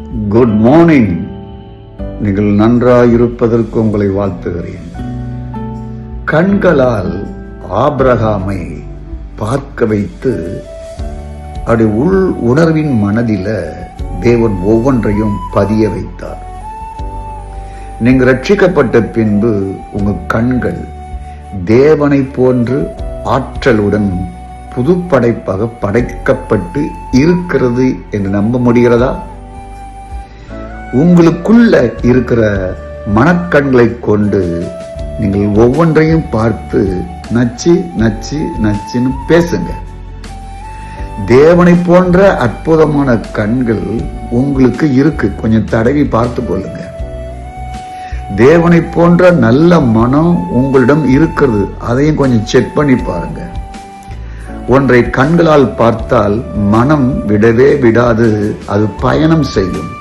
Good morning. நீங்கள் நன்றாயிருப்பதற்கு உங்களை வாழ்த்துகிறேன். கண்களால் ஆபிரகாமை பார்க்க வைத்து அப்படி உள் உணர்வின் மனதில தேவன் ஒவ்வொன்றையும் பதிய வைத்தார். நீங்க ரட்சிக்கப்பட்ட பின்பு உங்க கண்கள் தேவனை போன்று ஆற்றலுடன் புதுப்படைப்பாக படைக்கப்பட்டு இருக்கிறது என்று நம்ப முடிகிறதா? உங்களுக்குள்ள இருக்கிற மனக்கண்களை கொண்டு நீங்கள் ஒவ்வொன்றையும் பார்த்து நச்சு நச்சு நச்சுன்னு பேசுங்க. தேவனை போன்ற அற்புதமான கண்கள் உங்களுக்கு இருக்கு, கொஞ்சம் தடவி பார்த்து கொள்ளுங்க. தேவனை போன்ற நல்ல மனம் உங்களிடம் இருக்கிறது, அதையும் கொஞ்சம் செக் பண்ணி பாருங்க. ஒன்றை கண்களால் பார்த்தால் மனம் விடவே விடாது, அது பயணம் செய்யும்.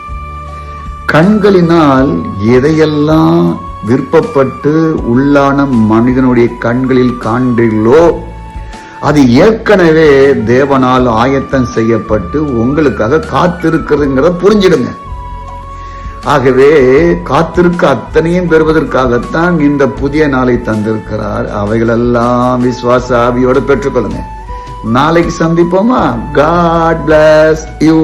கண்களினால் எதையெல்லாம் விருப்பப்பட்டு உள்ளான மனிதனுடைய கண்களில் காண்கிறீர்களோ அது ஏற்கனவே தேவனால் ஆயத்தம் செய்யப்பட்டு உங்களுக்காக காத்திருக்கிறதுங்கிறத புரிஞ்சிடுங்க. ஆகவே காத்திருக்க அத்தனையும் பெறுவதற்காகத்தான் இந்த புதிய நாளை தந்திருக்கிறார். அவைகளெல்லாம் விசுவாச ஆவியோடு பெற்றுக்கொள்ளுங்க. நாளைக்கு சந்திப்போமா? God bless you.